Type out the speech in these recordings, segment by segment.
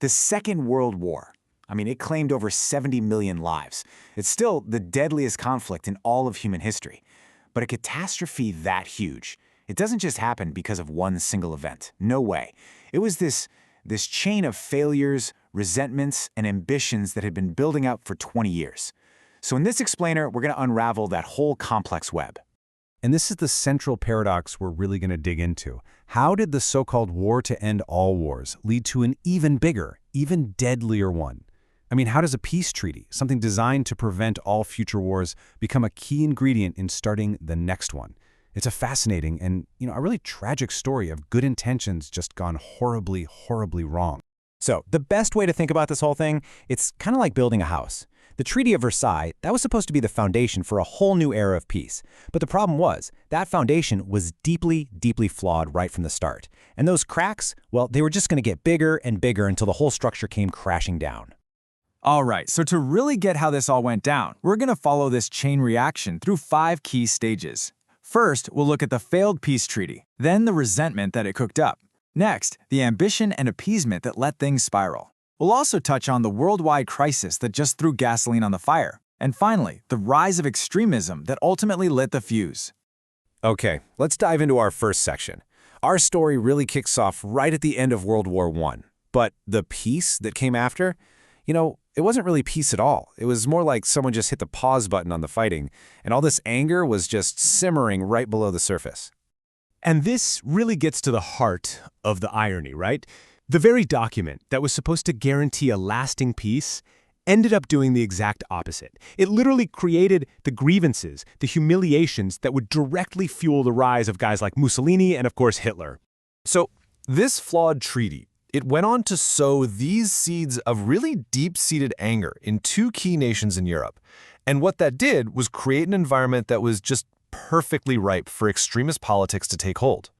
The Second World War. I mean, it claimed over 70 million lives. It's still the deadliest conflict in all of human history. But a catastrophe that huge, it doesn't just happen because of one single event. No way. It was this chain of failures, resentments, and ambitions that had been building up for 20 years. So in this explainer, we're going to unravel that whole complex web. And this is the central paradox we're really going to dig into. How did the so-called war to end all wars lead to an even bigger, even deadlier one? I mean, how does a peace treaty, something designed to prevent all future wars, become a key ingredient in starting the next one? It's a fascinating and, a really tragic story of good intentions just gone horribly, horribly wrong. So, the best way to think about this whole thing, it's kind of like building a house. The Treaty of Versailles, that was supposed to be the foundation for a whole new era of peace. But the problem was, that foundation was deeply, deeply flawed right from the start. And those cracks, well, they were just going to get bigger and bigger until the whole structure came crashing down. All right, so to really get how this all went down, we're going to follow this chain reaction through 5 key stages. First, we'll look at the failed peace treaty, then the resentment that it cooked up. Next, the ambition and appeasement that let things spiral. We'll also touch on the worldwide crisis that just threw gasoline on the fire. And finally, the rise of extremism that ultimately lit the fuse. Okay, let's dive into our first section. Our story really kicks off right at the end of World War I. But the peace that came after, it wasn't really peace at all. It was more like someone just hit the pause button on the fighting, and all this anger was just simmering right below the surface. And this really gets to the heart of the irony, right? The very document that was supposed to guarantee a lasting peace ended up doing the exact opposite. It literally created the grievances, the humiliations that would directly fuel the rise of guys like Mussolini and, of course, Hitler. So, this flawed treaty, it went on to sow these seeds of really deep-seated anger in 2 key nations in Europe. And what that did was create an environment that was just perfectly ripe for extremist politics to take hold.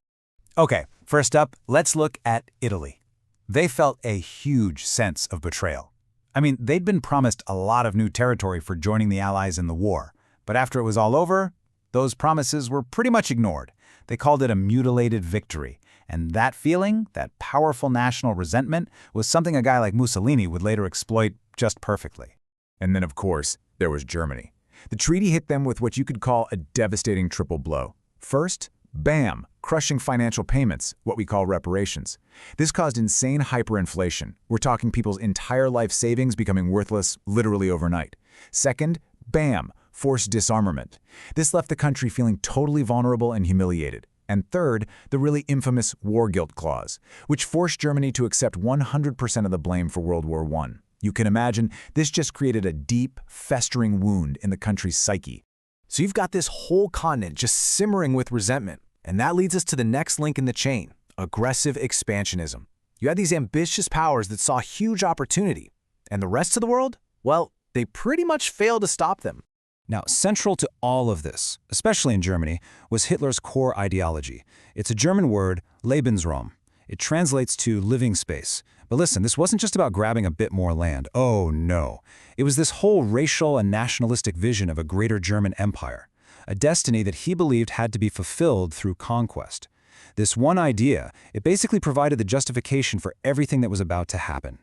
Okay, first up, let's look at Italy. They felt a huge sense of betrayal. I mean, they'd been promised a lot of new territory for joining the Allies in the war, but after it was all over, those promises were pretty much ignored. They called it a mutilated victory, and that feeling, that powerful national resentment, was something a guy like Mussolini would later exploit just perfectly. And then, of course, there was Germany. The treaty hit them with what you could call a devastating triple blow. First, bam, crushing financial payments, what we call reparations. This caused insane hyperinflation. We're talking people's entire life savings becoming worthless literally overnight. Second, bam, forced disarmament. This left the country feeling totally vulnerable and humiliated. And third, the really infamous war guilt clause, which forced Germany to accept 100% of the blame for World War I. You can imagine this just created a deep, festering wound in the country's psyche. So you've got this whole continent just simmering with resentment, and that leads us to the next link in the chain, aggressive expansionism. You had these ambitious powers that saw huge opportunity, and the rest of the world, well, they pretty much failed to stop them. Now, central to all of this, especially in Germany, was Hitler's core ideology. It's a German word, Lebensraum. It translates to living space. But listen, this wasn't just about grabbing a bit more land. Oh, no. It was this whole racial and nationalistic vision of a greater German empire, a destiny that he believed had to be fulfilled through conquest. This one idea, it basically provided the justification for everything that was about to happen.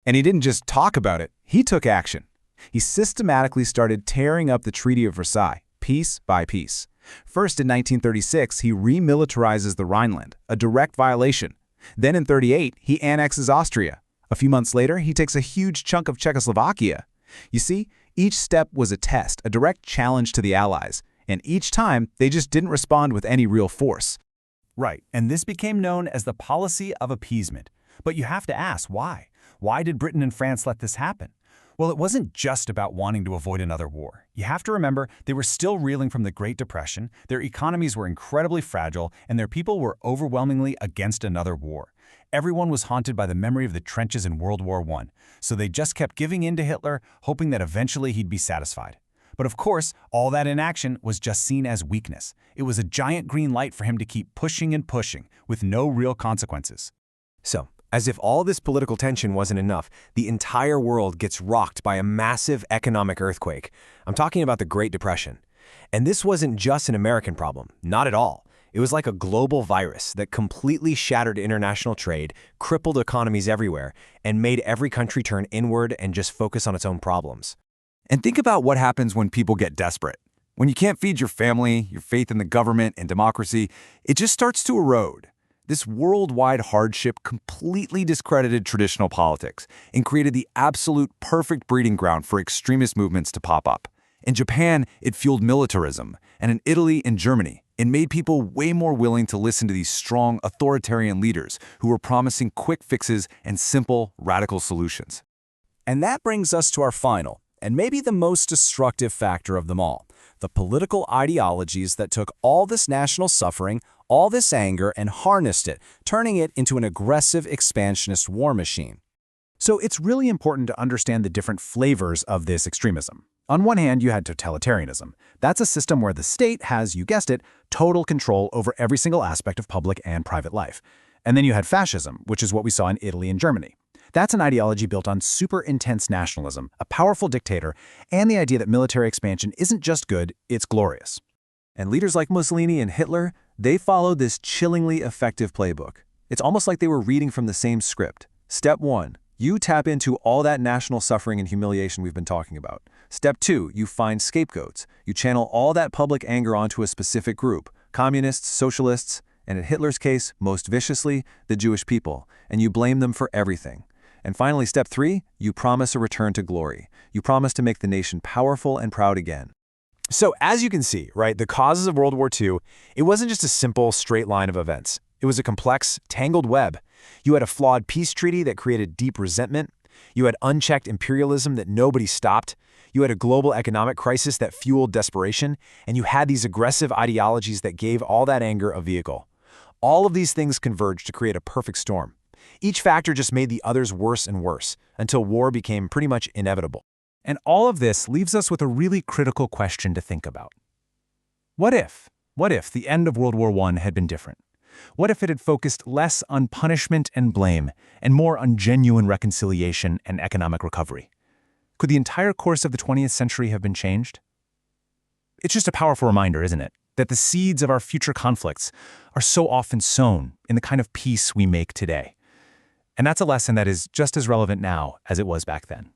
And he didn't just talk about it, he took action. He systematically started tearing up the Treaty of Versailles, piece by piece. First, in 1936, he remilitarizes the Rhineland, a direct violation. Then in 1938, he annexes Austria. A few months later, he takes a huge chunk of Czechoslovakia. You see, each step was a test, a direct challenge to the Allies, and each time, they just didn't respond with any real force. Right, and this became known as the policy of appeasement. But you have to ask, why? Why did Britain and France let this happen? Well, it wasn't just about wanting to avoid another war. You have to remember, they were still reeling from the Great Depression, their economies were incredibly fragile, and their people were overwhelmingly against another war. Everyone was haunted by the memory of the trenches in World War I, so they just kept giving in to Hitler, hoping that eventually he'd be satisfied. But of course, all that inaction was just seen as weakness. It was a giant green light for him to keep pushing and pushing, with no real consequences. So, as if all this political tension wasn't enough, the entire world gets rocked by a massive economic earthquake. I'm talking about the Great Depression. And this wasn't just an American problem, not at all. It was like a global virus that completely shattered international trade, crippled economies everywhere, and made every country turn inward and just focus on its own problems. And think about what happens when people get desperate. When you can't feed your family, your faith in the government and democracy, it just starts to erode. This worldwide hardship completely discredited traditional politics and created the absolute perfect breeding ground for extremist movements to pop up. In Japan, it fueled militarism, and in Italy and Germany, it made people way more willing to listen to these strong, authoritarian leaders who were promising quick fixes and simple, radical solutions. And that brings us to our final, and maybe the most destructive factor of them all, the political ideologies that took all this national suffering, all this anger, and harnessed it, turning it into an aggressive expansionist war machine. So it's really important to understand the different flavors of this extremism. On one hand, you had totalitarianism. That's a system where the state has, you guessed it, total control over every single aspect of public and private life. And then you had fascism, which is what we saw in Italy and Germany. That's an ideology built on super intense nationalism, a powerful dictator, and the idea that military expansion isn't just good, it's glorious. And leaders like Mussolini and Hitler, they followed this chillingly effective playbook. It's almost like they were reading from the same script. Step 1, you tap into all that national suffering and humiliation we've been talking about. Step 2, you find scapegoats. You channel all that public anger onto a specific group, communists, socialists, and in Hitler's case, most viciously, the Jewish people, and you blame them for everything. And finally, step 3, you promise a return to glory. You promise to make the nation powerful and proud again. So as you can see, right, the causes of World War II, it wasn't just a simple straight line of events. It was a complex, tangled web. You had a flawed peace treaty that created deep resentment. You had unchecked imperialism that nobody stopped. You had a global economic crisis that fueled desperation. And you had these aggressive ideologies that gave all that anger a vehicle. All of these things converged to create a perfect storm. Each factor just made the others worse and worse, until war became pretty much inevitable. And all of this leaves us with a really critical question to think about. What if the end of World War I had been different? What if it had focused less on punishment and blame and more on genuine reconciliation and economic recovery? Could the entire course of the 20th century have been changed? It's just a powerful reminder, isn't it, that the seeds of our future conflicts are so often sown in the kind of peace we make today. And that's a lesson that is just as relevant now as it was back then.